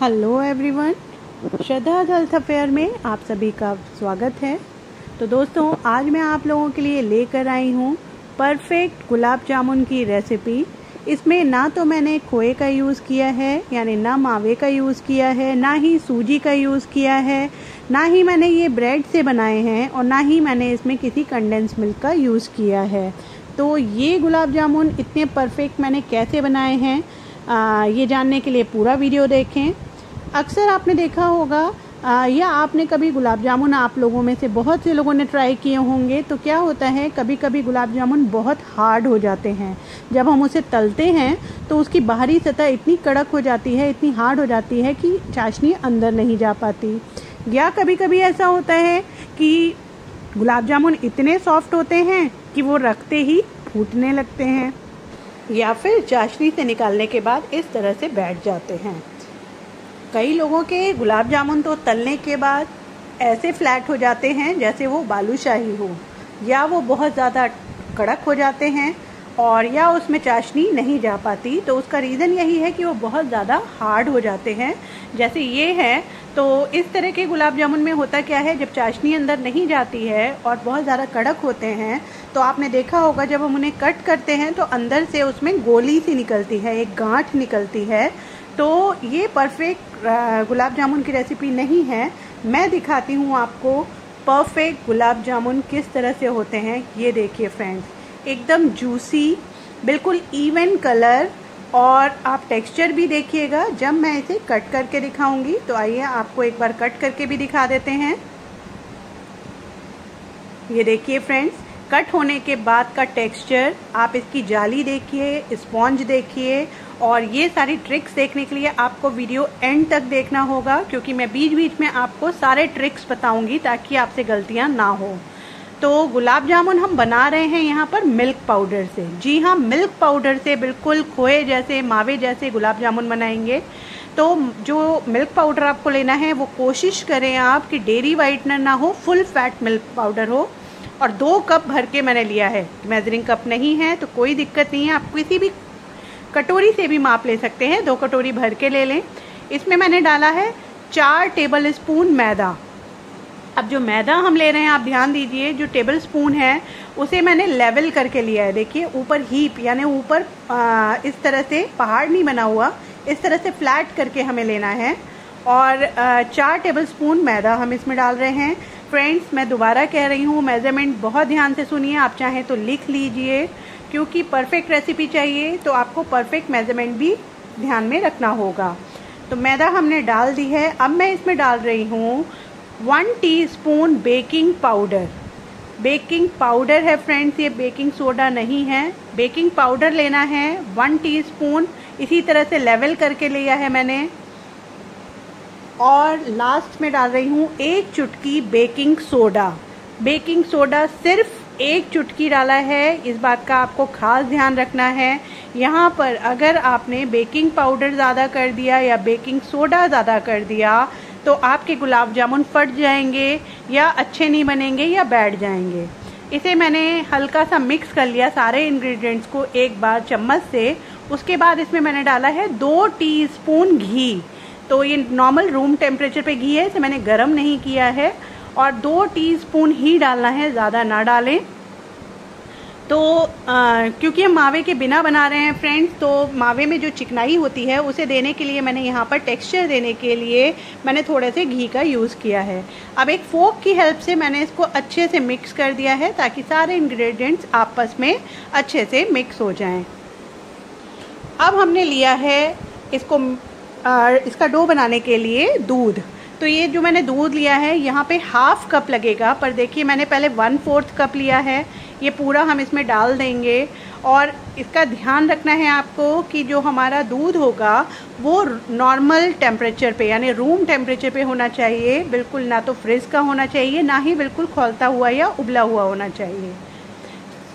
Hello everyone, श्रद्धा health affair में आप सभी का स्वागत है। तो दोस्तों, आज मैं आप लोगों के लिए लेकर आई हूँ परफेक्ट गुलाब जामुन की रेसिपी। इसमें ना तो मैंने खोए का यूज़ किया है, यानी ना मावे का यूज़ किया है, ना ही सूजी का यूज़ किया है, ना ही मैंने ये ब्रेड से बनाए हैं, और ना ही मैंने इसमें किसी कंडेंस मिल्क का यूज़ किया है। तो ये गुलाब जामुन इतने परफेक्ट मैंने कैसे बनाए हैं, ये जानने के लिए पूरा वीडियो देखें। अक्सर आपने देखा होगा या आपने कभी गुलाब जामुन, आप लोगों में से बहुत से लोगों ने ट्राई किए होंगे, तो क्या होता है कभी कभी गुलाब जामुन बहुत हार्ड हो जाते हैं। जब हम उसे तलते हैं तो उसकी बाहरी सतह इतनी कड़क हो जाती है, इतनी हार्ड हो जाती है कि चाशनी अंदर नहीं जा पाती। या कभी कभी ऐसा होता है कि गुलाब जामुन इतने सॉफ्ट होते हैं कि वो रखते ही फूटने लगते हैं, या फिर चाशनी से निकालने के बाद इस तरह से बैठ जाते हैं। कई लोगों के गुलाब जामुन तो तलने के बाद ऐसे फ्लैट हो जाते हैं जैसे वो बालूशाही हो, या वो बहुत ज़्यादा कड़क हो जाते हैं, और या उसमें चाशनी नहीं जा पाती। तो उसका रीज़न यही है कि वो बहुत ज़्यादा हार्ड हो जाते हैं, जैसे ये है। तो इस तरह के गुलाब जामुन में होता क्या है, जब चाशनी अंदर नहीं जाती है और बहुत ज़्यादा कड़क होते हैं, तो आपने देखा होगा जब हम उन्हें कट करते हैं तो अंदर से उसमें गोली सी निकलती है, एक गांठ निकलती है। तो ये परफेक्ट गुलाब जामुन की रेसिपी नहीं है। मैं दिखाती हूँ आपको परफेक्ट गुलाब जामुन किस तरह से होते हैं। ये देखिए फ्रेंड्स, एकदम जूसी, बिल्कुल इवन कलर, और आप टेक्सचर भी देखिएगा जब मैं इसे कट करके दिखाऊंगी। तो आइए आपको एक बार कट करके भी दिखा देते हैं। ये देखिए फ्रेंड्स, कट होने के बाद का टेक्सचर, आप इसकी जाली देखिए, स्पॉन्ज देखिए। और ये सारी ट्रिक्स देखने के लिए आपको वीडियो एंड तक देखना होगा, क्योंकि मैं बीच बीच में आपको सारे ट्रिक्स बताऊंगी ताकि आपसे गलतियां ना हो। तो गुलाब जामुन हम बना रहे हैं यहाँ पर मिल्क पाउडर से। जी हाँ, मिल्क पाउडर से, बिल्कुल खोए जैसे, मावे जैसे गुलाब जामुन बनाएंगे। तो जो मिल्क पाउडर आपको लेना है वो कोशिश करें आप कि डेयरी वाइटनर ना हो, फुल फैट मिल्क पाउडर हो। और 2 कप भर के मैंने लिया है। मेजरिंग कप नहीं है तो कोई दिक्कत नहीं है, आप किसी भी कटोरी से भी माप ले सकते हैं। 2 कटोरी भर के ले लें। इसमें मैंने डाला है 4 टेबल स्पून मैदा। अब जो मैदा हम ले रहे हैं, आप ध्यान दीजिए, जो टेबल स्पून है उसे मैंने लेवल करके लिया है। देखिए ऊपर हीप, यानी ऊपर इस तरह से पहाड़ नहीं बना हुआ, इस तरह से फ्लैट करके हमें लेना है। और 4 टेबल स्पून मैदा हम इसमें डाल रहे हैं। फ्रेंड्स, मैं दोबारा कह रही हूँ, मेजरमेंट बहुत ध्यान से सुनिए। आप चाहें तो लिख लीजिए, क्योंकि परफेक्ट रेसिपी चाहिए तो आपको परफेक्ट मेजरमेंट भी ध्यान में रखना होगा। तो मैदा हमने डाल दी है। अब मैं इसमें डाल रही हूँ 1 teaspoon baking powder. Baking powder है फ्रेंड्स, ये बेकिंग सोडा नहीं है। बेकिंग पाउडर लेना है 1 टीस्पून, इसी तरह से लेवल करके लिया है मैंने। और लास्ट में डाल रही हूँ 1 चुटकी बेकिंग सोडा। बेकिंग सोडा सिर्फ 1 चुटकी डाला है, इस बात का आपको खास ध्यान रखना है। यहाँ पर अगर आपने बेकिंग पाउडर ज़्यादा कर दिया या बेकिंग सोडा ज़्यादा कर दिया तो आपके गुलाब जामुन फट जाएंगे, या अच्छे नहीं बनेंगे, या बैठ जाएंगे। इसे मैंने हल्का सा मिक्स कर लिया सारे इंग्रेडिएंट्स को एक बार चम्मच से। उसके बाद इसमें मैंने डाला है 2 टीस्पून घी। तो ये नॉर्मल रूम टेम्परेचर पे घी है, इसे मैंने गरम नहीं किया है। और 2 टीस्पून ही डालना है, ज़्यादा ना डालें। तो क्योंकि हम मावे के बिना बना रहे हैं फ्रेंड्स, तो मावे में जो चिकनाई होती है उसे देने के लिए मैंने यहाँ पर टेक्सचर देने के लिए मैंने थोड़े से घी का यूज़ किया है। अब एक फोक की हेल्प से मैंने इसको अच्छे से मिक्स कर दिया है, ताकि सारे इंग्रेडिएंट्स आपस में अच्छे से मिक्स हो जाएं। अब हमने लिया है इसका डो बनाने के लिए दूध। तो ये जो मैंने दूध लिया है, यहाँ पे ½ कप लगेगा, पर देखिए मैंने पहले 1/4 कप लिया है। ये पूरा हम इसमें डाल देंगे। और इसका ध्यान रखना है आपको कि जो हमारा दूध होगा वो नॉर्मल टेम्परेचर पे, यानी रूम टेम्परेचर पे होना चाहिए। बिल्कुल ना तो फ्रिज का होना चाहिए, ना ही बिल्कुल खौलता हुआ या उबला हुआ होना चाहिए।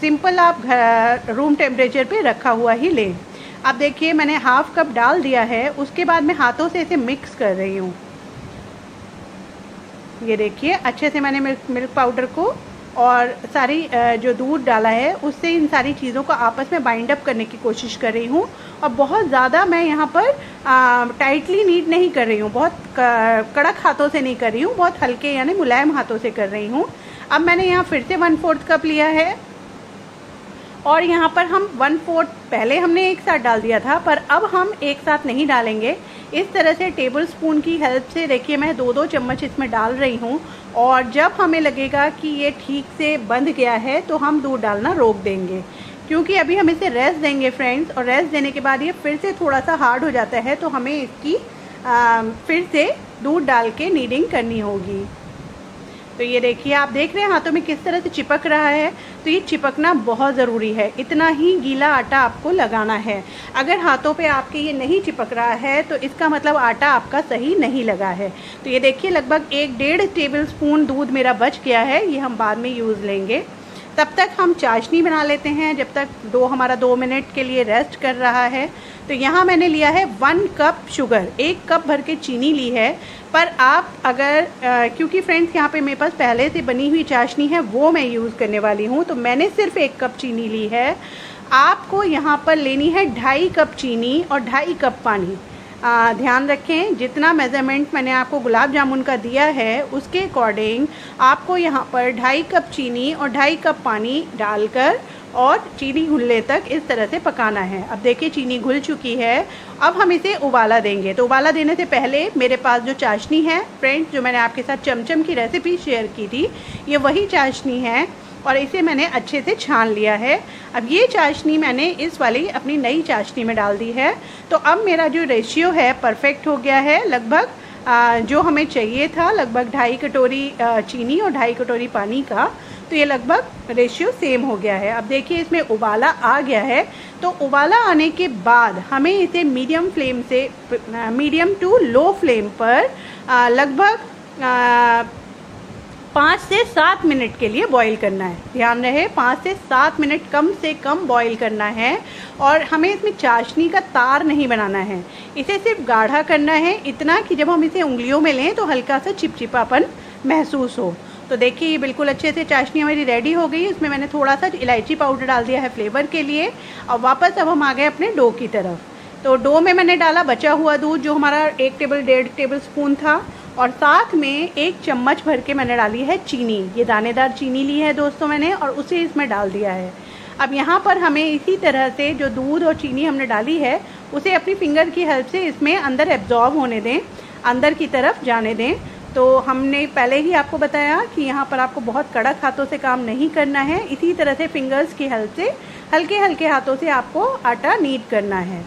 सिंपल आप रूम टेम्परेचर पे रखा हुआ ही लें। अब देखिए मैंने ½ कप डाल दिया है। उसके बाद मैं हाथों से इसे मिक्स कर रही हूँ। ये देखिए अच्छे से मैंने मिल्क पाउडर को और सारी जो दूध डाला है उससे इन सारी चीज़ों को आपस में बाइंड अप करने की कोशिश कर रही हूँ। और बहुत ज़्यादा मैं यहाँ पर टाइटली नीड नहीं कर रही हूँ, बहुत कड़क हाथों से नहीं कर रही हूँ, बहुत हल्के यानी मुलायम हाथों से कर रही हूँ। अब मैंने यहाँ फिर से 1/4 कप लिया है और यहाँ पर हम 1/4 पहले हमने एक साथ डाल दिया था, पर अब हम एक साथ नहीं डालेंगे। इस तरह से टेबल स्पून की हेल्प से देखिए मैं 2-2 चम्मच इसमें डाल रही हूँ। और जब हमें लगेगा कि ये ठीक से बंध गया है तो हम दूध डालना रोक देंगे, क्योंकि अभी हम इसे रेस्ट देंगे फ्रेंड्स। और रेस्ट देने के बाद ये फिर से थोड़ा सा हार्ड हो जाता है, तो हमें इसकी फिर से दूध डाल के नीडिंग करनी होगी। तो ये देखिए, आप देख रहे हैं हाथों में किस तरह से चिपक रहा है। तो ये चिपकना बहुत ज़रूरी है, इतना ही गीला आटा आपको लगाना है। अगर हाथों पे आपके ये नहीं चिपक रहा है तो इसका मतलब आटा आपका सही नहीं लगा है। तो ये देखिए लगभग 1-1.5 टेबल स्पून दूध मेरा बच गया है, ये हम बाद में यूज़ लेंगे। तब तक हम चाशनी बना लेते हैं, जब तक डो हमारा 2 मिनट के लिए रेस्ट कर रहा है। तो यहाँ मैंने लिया है 1 कप शुगर, 1 कप भर के चीनी ली है। पर आप अगर क्योंकि फ्रेंड्स यहाँ पे मेरे पास पहले से बनी हुई चाशनी है वो मैं यूज़ करने वाली हूँ, तो मैंने सिर्फ 1 कप चीनी ली है। आपको यहाँ पर लेनी है 2.5 कप चीनी और 2.5 कप पानी। ध्यान रखें, जितना मेज़रमेंट मैंने आपको गुलाब जामुन का दिया है उसके अकॉर्डिंग आपको यहाँ पर 2.5 कप चीनी और 2.5 कप पानी डालकर और चीनी घुलने तक इस तरह से पकाना है। अब देखिए चीनी घुल चुकी है, अब हम इसे उबाला देंगे। तो उबाला देने से पहले मेरे पास जो चाशनी है फ्रेंड्स, जो मैंने आपके साथ चमचम की रेसिपी शेयर की थी, ये वही चाशनी है और इसे मैंने अच्छे से छान लिया है। अब ये चाशनी मैंने इस वाली अपनी नई चाशनी में डाल दी है। तो अब मेरा जो रेशियो है परफेक्ट हो गया है, लगभग जो हमें चाहिए था, लगभग 2.5 कटोरी चीनी और 2.5 कटोरी पानी का। तो ये लगभग रेशियो सेम हो गया है। अब देखिए इसमें उबाला आ गया है। तो उबाला आने के बाद हमें इसे मीडियम फ्लेम से, मीडियम टू लो फ्लेम पर लगभग 5 से 7 मिनट के लिए बॉईल करना है। ध्यान रहे, 5 से 7 मिनट कम से कम बॉईल करना है। और हमें इसमें चाशनी का तार नहीं बनाना है, इसे सिर्फ गाढ़ा करना है, इतना कि जब हम इसे उंगलियों में लें तो हल्का सा चिपचिपापन महसूस हो। तो देखिए ये बिल्कुल अच्छे से चाशनी हमारी रेडी हो गई। इसमें मैंने थोड़ा सा इलायची पाउडर डाल दिया है फ्लेवर के लिए। और वापस अब हम आ गए अपने डो की तरफ। तो डो में मैंने डाला बचा हुआ दूध, जो हमारा 1-1.5 टेबल स्पून था, और साथ में 1 चम्मच भर के मैंने डाली है चीनी। ये दानेदार चीनी ली है दोस्तों मैंने, और उसे इसमें डाल दिया है। अब यहाँ पर हमें इसी तरह से जो दूध और चीनी हमने डाली है उसे अपनी फिंगर की हेल्प से इसमें अंदर एब्जॉर्ब होने दें, अंदर की तरफ जाने दें। तो हमने पहले ही आपको बताया कि यहाँ पर आपको बहुत कड़क हाथों से काम नहीं करना है, इसी तरह से फिंगर्स की हेल्प से हल्के हल्के हाथों से आपको आटा नीड करना है।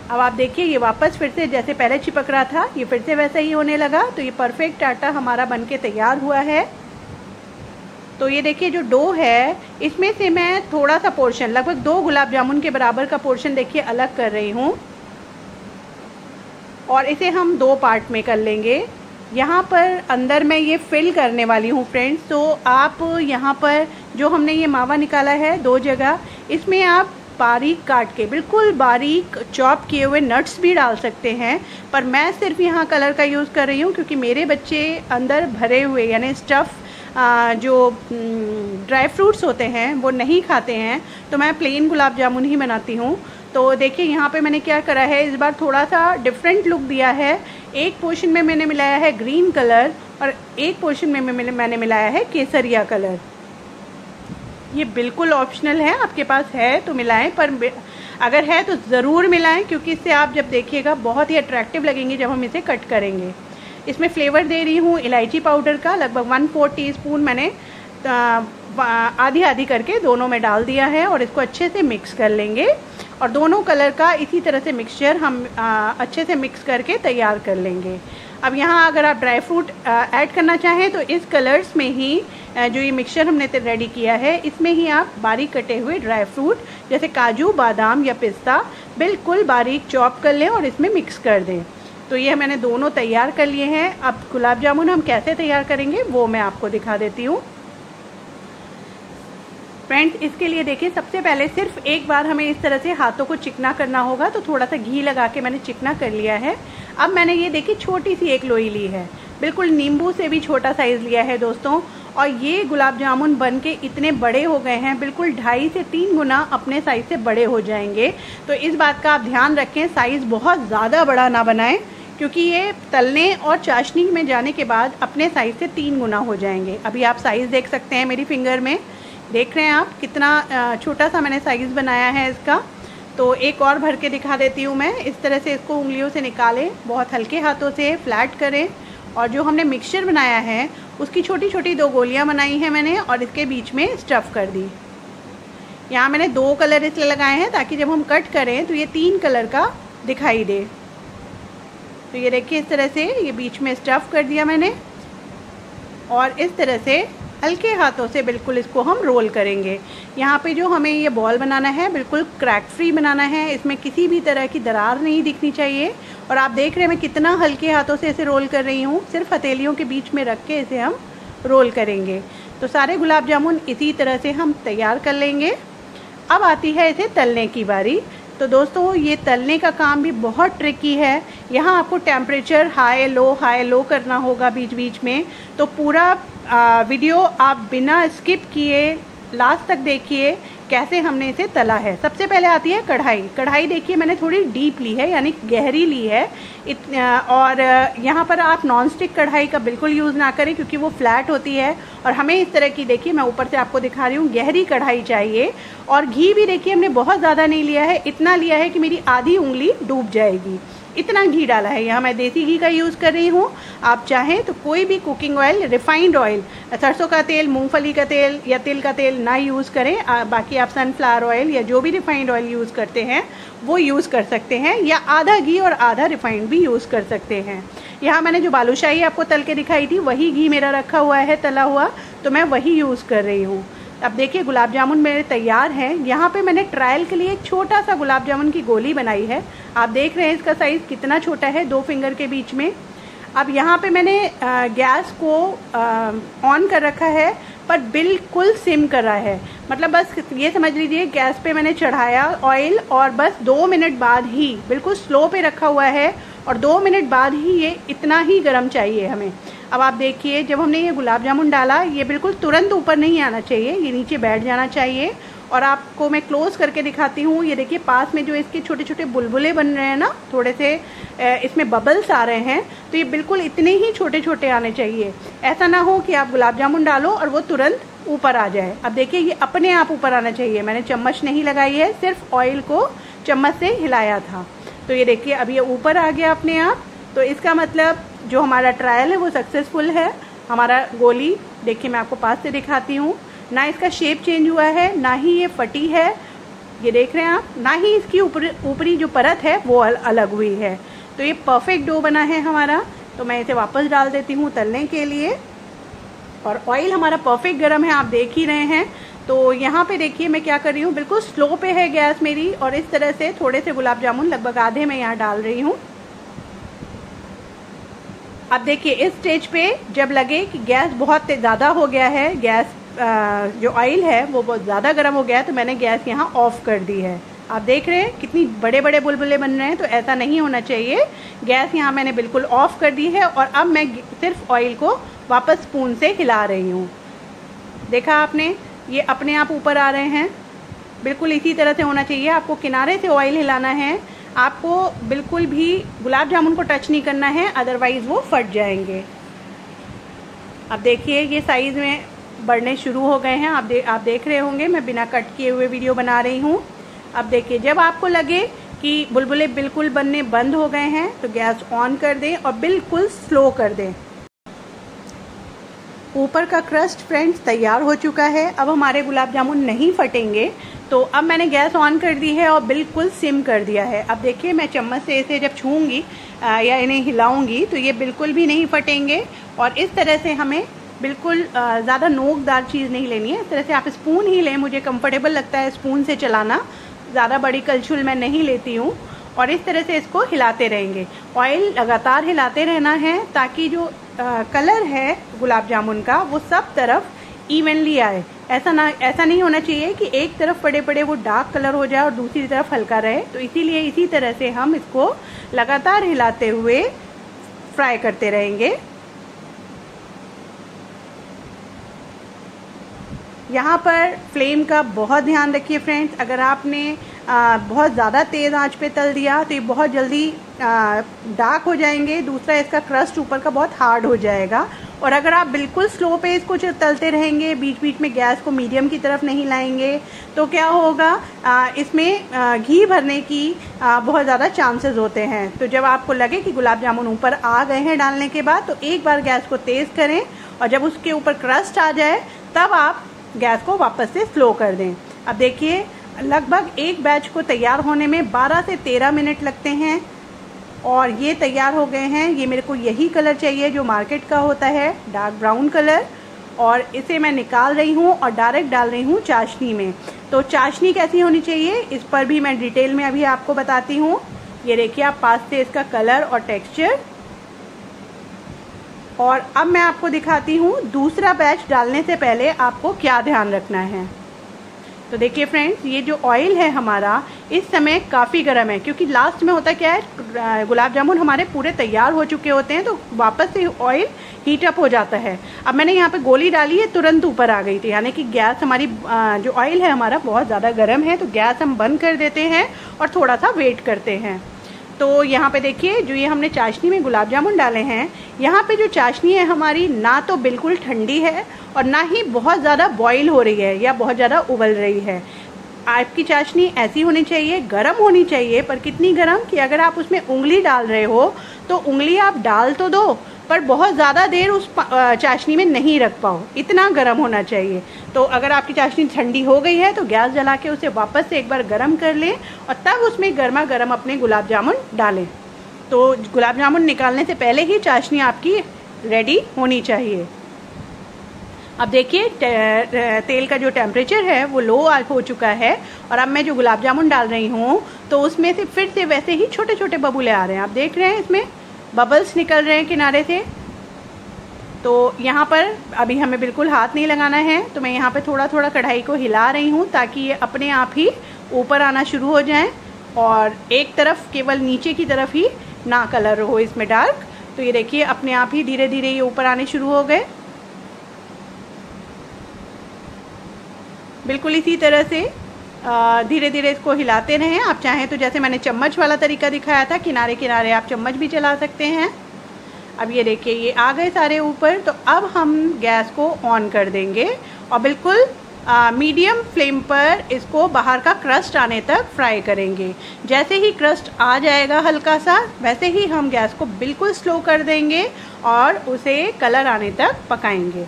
अब आप देखिए ये वापस फिर से जैसे पहले चिपक रहा था, ये फिर से वैसा ही होने लगा। तो ये परफेक्ट आटा हमारा बनके तैयार हुआ है। तो ये देखिए जो डो है, इसमें से मैं थोड़ा सा पोर्शन, लगभग 2 गुलाब जामुन के बराबर का पोर्शन देखिए अलग कर रही हूँ, और इसे हम 2 पार्ट में कर लेंगे। यहाँ पर अंदर मैं ये फिल करने वाली हूँ फ्रेंड्स। तो आप यहाँ पर जो हमने ये मावा निकाला है 2 जगह, इसमें आप बारीक काट के, बिल्कुल बारीक चॉप किए हुए नट्स भी डाल सकते हैं, पर मैं सिर्फ यहाँ कलर का यूज़ कर रही हूँ क्योंकि मेरे बच्चे अंदर भरे हुए यानी स्टफ़ जो ड्राई फ्रूट्स होते हैं वो नहीं खाते हैं। तो मैं प्लेन गुलाब जामुन ही बनाती हूँ। तो देखिए यहाँ पे मैंने क्या करा है, इस बार थोड़ा सा डिफरेंट लुक दिया है। एक पोर्शन में मैंने मिलाया है ग्रीन कलर और एक पोर्शन में मैंने मिलाया है केसरिया कलर। ये बिल्कुल ऑप्शनल है, आपके पास है तो मिलाएं, पर अगर है तो ज़रूर मिलाएं, क्योंकि इससे आप जब देखिएगा बहुत ही अट्रैक्टिव लगेंगे जब हम इसे कट करेंगे। इसमें फ्लेवर दे रही हूँ इलायची पाउडर का, लगभग 1/4 टीस्पून मैंने आधी आधी करके दोनों में डाल दिया है, और इसको अच्छे से मिक्स कर लेंगे। और दोनों कलर का इसी तरह से मिक्सचर हम अच्छे से मिक्स करके तैयार कर लेंगे। अब यहाँ अगर आप ड्राई फ्रूट ऐड करना चाहें तो इस कलर्स में ही जो ये मिक्सचर हमने रेडी किया है, इसमें ही आप बारीक कटे हुए ड्राई फ्रूट जैसे काजू, बादाम या पिस्ता बिल्कुल बारीक चॉप कर लें और इसमें मिक्स कर दें। तो ये मैंने दोनों तैयार कर लिए हैं। अब गुलाब जामुन हम कैसे तैयार करेंगे वो मैं आपको दिखा देती हूँ फ्रेंड्स। इसके लिए देखिए सबसे पहले सिर्फ एक बार हमें इस तरह से हाथों को चिकना करना होगा। तो थोड़ा सा घी लगा के मैंने चिकना कर लिया है। अब मैंने ये देखिए छोटी सी एक लोई ली है, बिल्कुल नींबू से भी छोटा साइज लिया है दोस्तों, और ये गुलाब जामुन बन के इतने बड़े हो गए हैं, बिल्कुल 2.5 से 3 गुना अपने साइज़ से बड़े हो जाएंगे। तो इस बात का आप ध्यान रखें, साइज़ बहुत ज़्यादा बड़ा ना बनाएं, क्योंकि ये तलने और चाशनी में जाने के बाद अपने साइज़ से 3 गुना हो जाएंगे। अभी आप साइज़ देख सकते हैं मेरी फिंगर में, देख रहे हैं आप कितना छोटा सा मैंने साइज़ बनाया है इसका। तो एक और भर के दिखा देती हूँ मैं। इस तरह से इसको उंगलियों से निकालें, बहुत हल्के हाथों से फ्लैट करें, और जो हमने मिक्सचर बनाया है उसकी छोटी छोटी 2 गोलियाँ बनाई हैं मैंने, और इसके बीच में स्टफ़ कर दी। यहाँ मैंने 2 कलर इसलिए लगाए हैं ताकि जब हम कट करें तो ये 3 कलर का दिखाई दे। तो ये देखिए इस तरह से ये बीच में स्टफ़ कर दिया मैंने, और इस तरह से हल्के हाथों से बिल्कुल इसको हम रोल करेंगे। यहाँ पे जो हमें ये बॉल बनाना है बिल्कुल क्रैक फ्री बनाना है, इसमें किसी भी तरह की दरार नहीं दिखनी चाहिए। और आप देख रहे हैं मैं कितना हल्के हाथों से इसे रोल कर रही हूँ, सिर्फ हथेलियों के बीच में रख के इसे हम रोल करेंगे। तो सारे गुलाब जामुन इसी तरह से हम तैयार कर लेंगे। अब आती है इसे तलने की बारी। तो दोस्तों ये तलने का काम भी बहुत ट्रिकी है। यहाँ आपको टेम्परेचर हाई लो करना होगा बीच बीच में। तो पूरा वीडियो आप बिना स्किप किए लास्ट तक देखिए कैसे हमने इसे तला है। सबसे पहले आती है कढ़ाई। कढ़ाई देखिए मैंने थोड़ी डीप ली है, यानी गहरी ली है। और यहाँ पर आप नॉन स्टिक कढ़ाई का बिल्कुल यूज़ ना करें, क्योंकि वो फ्लैट होती है। और हमें इस तरह की, देखिए मैं ऊपर से आपको दिखा रही हूँ, गहरी कढ़ाई चाहिए। और घी भी देखिए हमने बहुत ज़्यादा नहीं लिया है, इतना लिया है कि मेरी आधी उंगली डूब जाएगी, इतना घी डाला है। यहाँ मैं देसी घी का यूज़ कर रही हूँ। आप चाहें तो कोई भी कुकिंग ऑयल, रिफाइंड ऑयल, सरसों का तेल, मूंगफली का तेल या तिल का तेल ना यूज़ करें। बाकी आप सनफ्लावर ऑयल या जो भी रिफाइंड ऑयल यूज़ करते हैं वो यूज़ कर सकते हैं, या आधा घी और आधा रिफाइंड भी यूज़ कर सकते हैं। यहाँ मैंने जो बालूशाही आपको तल के दिखाई थी वही घी मेरा रखा हुआ है तला हुआ, तो मैं वही यूज़ कर रही हूँ। अब देखिए गुलाब जामुन मेरे तैयार हैं। यहाँ पे मैंने ट्रायल के लिए एक छोटा सा गुलाब जामुन की गोली बनाई है। आप देख रहे हैं इसका साइज़ कितना छोटा है, 2 फिंगर के बीच में। अब यहाँ पे मैंने गैस को ऑन कर रखा है, पर बिल्कुल सिम करा है। मतलब बस ये समझ लीजिए गैस पे मैंने चढ़ाया ऑयल, और बस 2 मिनट बाद ही, बिल्कुल स्लो पे रखा हुआ है, और 2 मिनट बाद ही ये इतना ही गर्म चाहिए हमें। अब आप देखिए जब हमने ये गुलाब जामुन डाला, ये बिल्कुल तुरंत ऊपर नहीं आना चाहिए, ये नीचे बैठ जाना चाहिए। और आपको मैं क्लोज करके दिखाती हूँ। ये देखिए पास में जो इसके छोटे छोटे बुलबुले बन रहे हैं ना, थोड़े से इसमें बबल्स आ रहे हैं, तो ये बिल्कुल इतने ही छोटे छोटे आने चाहिए। ऐसा ना हो कि आप गुलाब जामुन डालो और वो तुरंत ऊपर आ जाए। अब देखिए ये अपने आप ऊपर आना चाहिए। मैंने चम्मच नहीं लगाई है, सिर्फ ऑयल को चम्मच से हिलाया था। तो ये देखिए अब ये ऊपर आ गया अपने आप। तो इसका मतलब जो हमारा ट्रायल है वो सक्सेसफुल है। हमारा गोली देखिए मैं आपको पास से दिखाती हूँ, ना इसका शेप चेंज हुआ है, ना ही ये फटी है, ये देख रहे हैं आप, ना ही इसकी ऊपरी जो परत है वो अलग हुई है। तो ये परफेक्ट डो बना है हमारा। तो मैं इसे वापस डाल देती हूँ तलने के लिए। और ऑयल हमारा परफेक्ट गर्म है, आप देख ही रहे हैं। तो यहाँ पे देखिए मैं क्या कर रही हूँ, बिल्कुल स्लो पे है गैस मेरी, और इस तरह से थोड़े से गुलाब जामुन, लगभग आधे मैं यहाँ डाल रही हूँ। अब देखिए इस स्टेज पे जब लगे कि गैस बहुत ज़्यादा हो गया है, गैस जो ऑयल है वो बहुत ज़्यादा गर्म हो गया है, तो मैंने गैस यहाँ ऑफ कर दी है। आप देख रहे हैं कितनी बड़े बड़े बुलबुले बन रहे हैं, तो ऐसा नहीं होना चाहिए। गैस यहाँ मैंने बिल्कुल ऑफ कर दी है, और अब मैं सिर्फ ऑयल को वापस स्पून से हिला रही हूँ। देखा आपने, ये अपने आप ऊपर आ रहे हैं। बिल्कुल इसी तरह से होना चाहिए। आपको किनारे से ऑयल हिलाना है, आपको बिल्कुल भी गुलाब जामुन को टच नहीं करना है, अदरवाइज वो फट जाएंगे। अब देखिए ये साइज में बढ़ने शुरू हो गए हैं। आप देख रहे होंगे मैं बिना कट किए हुए वीडियो बना रही हूँ। अब देखिए जब आपको लगे कि बुलबुले बिल्कुल बनने बंद हो गए हैं तो गैस ऑन कर दें और बिल्कुल स्लो कर दें। ऊपर का क्रस्ट फ्रेंड्स तैयार हो चुका है। अब हमारे गुलाब जामुन नहीं फटेंगे। तो अब मैंने गैस ऑन कर दी है और बिल्कुल सिम कर दिया है। अब देखिए मैं चम्मच से इसे जब छूऊंगी या इन्हें हिलाऊंगी तो ये बिल्कुल भी नहीं फटेंगे। और इस तरह से हमें बिल्कुल ज़्यादा नोकदार चीज़ नहीं लेनी है। इस तरह से आप स्पून ही लें, मुझे कंफर्टेबल लगता है स्पून से चलाना, ज़्यादा बड़ी कलछुल मैं नहीं लेती हूँ। और इस तरह से इसको हिलाते रहेंगे। ऑयल लगातार हिलाते रहना है ताकि जो कलर है गुलाब जामुन का वो सब तरफ इवनली आए। ऐसा नहीं होना चाहिए कि एक तरफ पड़े पड़े वो डार्क कलर हो जाए और दूसरी तरफ हल्का रहे। तो इसीलिए इसी तरह से हम इसको लगातार हिलाते हुए फ्राई करते रहेंगे। यहाँ पर फ्लेम का बहुत ध्यान रखिए फ्रेंड्स। अगर आपने बहुत ज़्यादा तेज़ आंच पे तल दिया तो ये बहुत जल्दी डार्क हो जाएंगे। दूसरा, इसका क्रस्ट ऊपर का बहुत हार्ड हो जाएगा। और अगर आप बिल्कुल स्लो पे इसको तलते रहेंगे, बीच बीच में गैस को मीडियम की तरफ नहीं लाएंगे, तो क्या होगा, इसमें घी भरने की बहुत ज़्यादा चांसेस होते हैं। तो जब आपको लगे कि गुलाब जामुन ऊपर आ गए हैं डालने के बाद, तो एक बार गैस को तेज़ करें और जब उसके ऊपर क्रस्ट आ जाए तब आप गैस को वापस से स्लो कर दें। अब देखिए, लगभग एक बैच को तैयार होने में 12 से 13 मिनट लगते हैं और ये तैयार हो गए हैं। ये मेरे को यही कलर चाहिए जो मार्केट का होता है, डार्क ब्राउन कलर। और इसे मैं निकाल रही हूँ और डायरेक्ट डाल रही हूँ चाशनी में। तो चाशनी कैसी होनी चाहिए इस पर भी मैं डिटेल में अभी आपको बताती हूँ। ये देखिए आप पास से इसका कलर और टेक्सचर। और अब मैं आपको दिखाती हूँ दूसरा बैच डालने से पहले आपको क्या ध्यान रखना है। तो देखिए फ्रेंड्स, ये जो ऑयल है हमारा इस समय काफ़ी गर्म है, क्योंकि लास्ट में होता क्या है, गुलाब जामुन हमारे पूरे तैयार हो चुके होते हैं तो वापस से ऑयल हीट अप हो जाता है। अब मैंने यहाँ पे गोली डाली है, तुरंत ऊपर आ गई थी, यानी कि गैस हमारी जो ऑयल है हमारा बहुत ज़्यादा गर्म है। तो गैस हम बंद कर देते हैं और थोड़ा सा वेट करते हैं। तो यहाँ पे देखिए, जो ये हमने चाशनी में गुलाब जामुन डाले हैं, यहाँ पे जो चाशनी है हमारी ना तो बिल्कुल ठंडी है और ना ही बहुत ज़्यादा बॉईल हो रही है या बहुत ज़्यादा उबल रही है। आपकी चाशनी ऐसी होनी चाहिए, गरम होनी चाहिए, पर कितनी गरम कि अगर आप उसमें उंगली डाल रहे हो तो उंगली आप डाल तो दो पर बहुत ज़्यादा देर उस चाशनी में नहीं रख पाओ, इतना गर्म होना चाहिए। तो अगर आपकी चाशनी ठंडी हो गई है तो गैस जला के उसे वापस से एक बार गर्म कर लें और तब उसमें गर्मा गर्म अपने गुलाब जामुन डालें। तो गुलाब जामुन निकालने से पहले ही चाशनी आपकी रेडी होनी चाहिए। अब देखिए, तेल का जो टेम्परेचर है वो लो हो चुका है और अब मैं जो गुलाब जामुन डाल रही हूँ तो उसमें से फिर से वैसे ही छोटे छोटे बबूले आ रहे हैं। आप देख रहे हैं इसमें बबल्स निकल रहे हैं किनारे से। तो यहाँ पर अभी हमें बिल्कुल हाथ नहीं लगाना है, तो मैं यहाँ पे थोड़ा थोड़ा कढ़ाई को हिला रही हूँ ताकि ये अपने आप ही ऊपर आना शुरू हो जाए और एक तरफ, केवल नीचे की तरफ ही ना कलर हो इसमें डार्क। तो ये देखिए अपने आप ही धीरे धीरे ये ऊपर आने शुरू हो गए। बिल्कुल इसी तरह से धीरे धीरे इसको हिलाते रहें। आप चाहें तो जैसे मैंने चम्मच वाला तरीका दिखाया था, किनारे किनारे आप चम्मच भी चला सकते हैं। अब ये देखिए ये आ गए सारे ऊपर। तो अब हम गैस को ऑन कर देंगे और बिल्कुल मीडियम फ्लेम पर इसको बाहर का क्रस्ट आने तक फ्राई करेंगे। जैसे ही क्रस्ट आ जाएगा हल्का सा, वैसे ही हम गैस को बिल्कुल स्लो कर देंगे और उसे कलर आने तक पकाएंगे।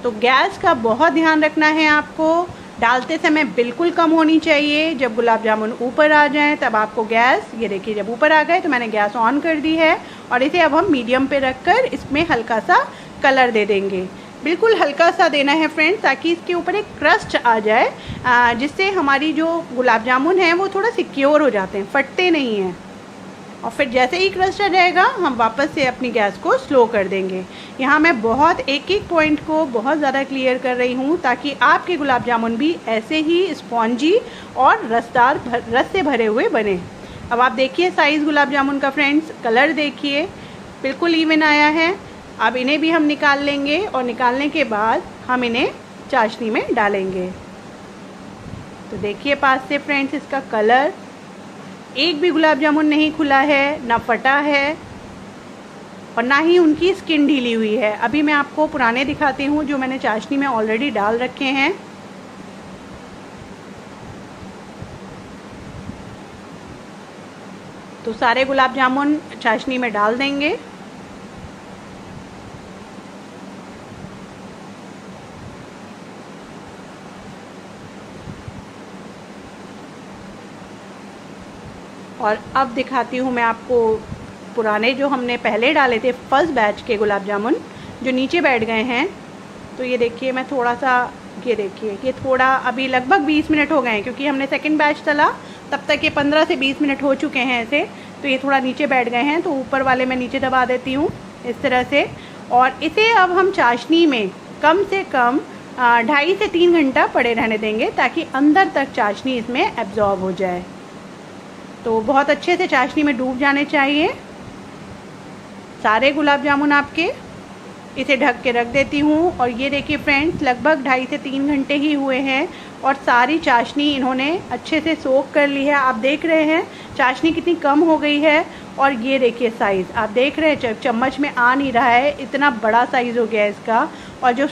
तो गैस का बहुत ध्यान रखना है आपको। डालते समय बिल्कुल कम होनी चाहिए। जब गुलाब जामुन ऊपर आ जाएं तब आपको गैस, ये देखिए जब ऊपर आ गए तो मैंने गैस ऑन कर दी है और इसे अब हम मीडियम पे रखकर इसमें हल्का सा कलर दे देंगे। बिल्कुल हल्का सा देना है फ्रेंड्स, ताकि इसके ऊपर एक क्रस्ट आ जाए, जिससे हमारी जो गुलाब जामुन है वो थोड़ा सिक्योर हो जाते हैं, फटते नहीं हैं। और फिर जैसे ही क्रस्ट आ जाएगा हम वापस से अपनी गैस को स्लो कर देंगे। यहाँ मैं बहुत एक एक पॉइंट को बहुत ज़्यादा क्लियर कर रही हूँ ताकि आपके गुलाब जामुन भी ऐसे ही स्पॉन्जी और रसदार रस से भरे हुए बने। अब आप देखिए साइज़ गुलाब जामुन का फ्रेंड्स, कलर देखिए बिल्कुल इवन आया है। अब इन्हें भी हम निकाल लेंगे और निकालने के बाद हम इन्हें चाशनी में डालेंगे। तो देखिए पास से फ्रेंड्स इसका कलर, एक भी गुलाब जामुन नहीं खुला है, ना फटा है और ना ही उनकी स्किन ढीली हुई है। अभी मैं आपको पुराने दिखाती हूँ जो मैंने चाशनी में ऑलरेडी डाल रखे हैं। तो सारे गुलाब जामुन चाशनी में डाल देंगे। और अब दिखाती हूँ मैं आपको पुराने जो हमने पहले डाले थे फर्स्ट बैच के गुलाब जामुन जो नीचे बैठ गए हैं। तो ये देखिए मैं थोड़ा सा, ये देखिए ये थोड़ा अभी लगभग 20 मिनट हो गए हैं, क्योंकि हमने सेकंड बैच तला तब तक ये 15 से 20 मिनट हो चुके हैं ऐसे। तो ये थोड़ा नीचे बैठ गए हैं, तो ऊपर वाले मैं नीचे दबा देती हूँ इस तरह से। और इसे अब हम चाशनी में कम से कम 2.5 से 3 घंटा पड़े रहने देंगे ताकि अंदर तक चाशनी इसमें एब्जॉर्ब हो जाए। तो बहुत अच्छे से चाशनी में डूब जाने चाहिए सारे गुलाब जामुन आपके। इसे ढक के रख देती हूँ। और ये देखिए फ्रेंड्स, लगभग 2.5 से 3 घंटे ही हुए हैं और सारी चाशनी इन्होंने अच्छे से सोख कर ली है। आप देख रहे हैं चाशनी कितनी कम हो गई है। और ये देखिए साइज़, आप देख रहे हैं चम्मच में आ नहीं रहा है, इतना बड़ा साइज़ हो गया है इसका। और जो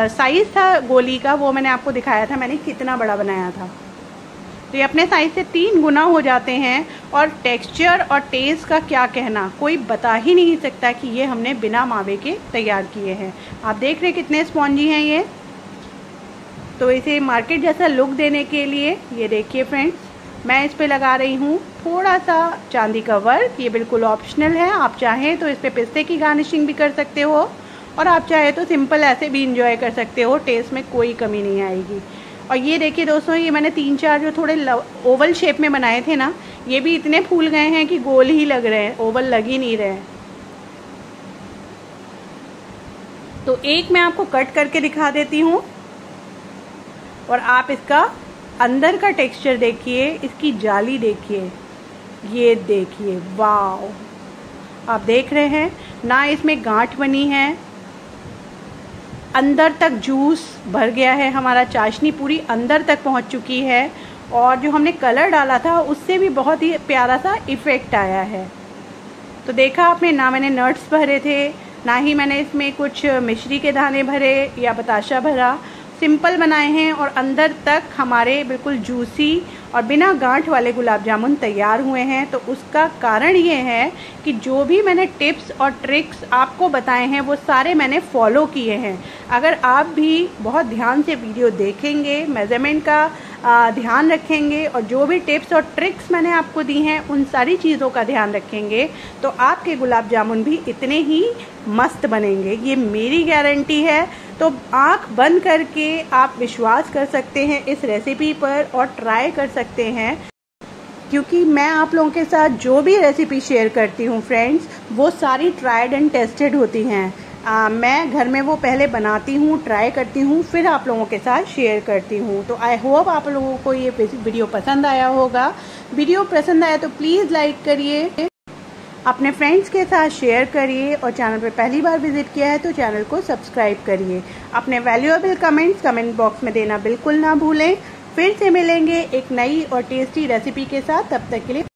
साइज़ था गोली का वो मैंने आपको दिखाया था, मैंने कितना बड़ा बनाया था। तो ये अपने साइज़ से 3 गुना हो जाते हैं। और टेक्सचर और टेस्ट का क्या कहना, कोई बता ही नहीं सकता कि ये हमने बिना मावे के तैयार किए हैं। आप देख रहे हैं कितने स्पॉन्जी हैं ये। तो इसे मार्केट जैसा लुक देने के लिए ये देखिए फ्रेंड्स, मैं इस पे लगा रही हूँ थोड़ा सा चांदी का वर्क। ये बिल्कुल ऑप्शनल है, आप चाहें तो इस पे पिस्ते की गार्निशिंग भी कर सकते हो और आप चाहे तो सिंपल ऐसे भी इंजॉय कर सकते हो, टेस्ट में कोई कमी नहीं आएगी। और ये देखिए दोस्तों, ये मैंने 3-4 जो थोड़े ओवल शेप में बनाए थे ना, ये भी इतने फूल गए हैं कि गोल ही लग रहे हैं, ओवल लग ही नहीं रहे हैं। तो एक मैं आपको कट करके दिखा देती हूँ और आप इसका अंदर का टेक्सचर देखिए, इसकी जाली देखिए, ये देखिए, वाह। आप देख रहे हैं ना, इसमें गांठ बनी है, अंदर तक जूस भर गया है, हमारा चाशनी पूरी अंदर तक पहुंच चुकी है। और जो हमने कलर डाला था उससे भी बहुत ही प्यारा सा इफ़ेक्ट आया है। तो देखा आपने, ना मैंने नट्स भरे थे, ना ही मैंने इसमें कुछ मिश्री के दाने भरे या बताशा भरा, सिंपल बनाए हैं और अंदर तक हमारे बिल्कुल जूसी और बिना गांठ वाले गुलाब जामुन तैयार हुए हैं। तो उसका कारण ये है कि जो भी मैंने टिप्स और ट्रिक्स आपको बताए हैं वो सारे मैंने फॉलो किए हैं। अगर आप भी बहुत ध्यान से वीडियो देखेंगे, मेजरमेंट का ध्यान रखेंगे और जो भी टिप्स और ट्रिक्स मैंने आपको दी हैं उन सारी चीज़ों का ध्यान रखेंगे, तो आपके गुलाब जामुन भी इतने ही मस्त बनेंगे, ये मेरी गारंटी है। तो आँख बंद करके आप विश्वास कर सकते हैं इस रेसिपी पर और ट्राई कर सकते हैं, क्योंकि मैं आप लोगों के साथ जो भी रेसिपी शेयर करती हूँ फ्रेंड्स, वो सारी ट्राइड एंड टेस्टेड होती हैं। मैं घर में वो पहले बनाती हूँ, ट्राई करती हूँ, फिर आप लोगों के साथ शेयर करती हूँ। तो आई होप आप लोगों को ये वीडियो पसंद आया होगा। वीडियो पसंद आया तो प्लीज़ लाइक करिए, अपने फ्रेंड्स के साथ शेयर करिए और चैनल पर पहली बार विजिट किया है तो चैनल को सब्सक्राइब करिए। अपने वैल्यूएबल कमेंट्स कमेंट बॉक्स में देना बिल्कुल ना भूलें। फिर से मिलेंगे एक नई और टेस्टी रेसिपी के साथ, तब तक के लिए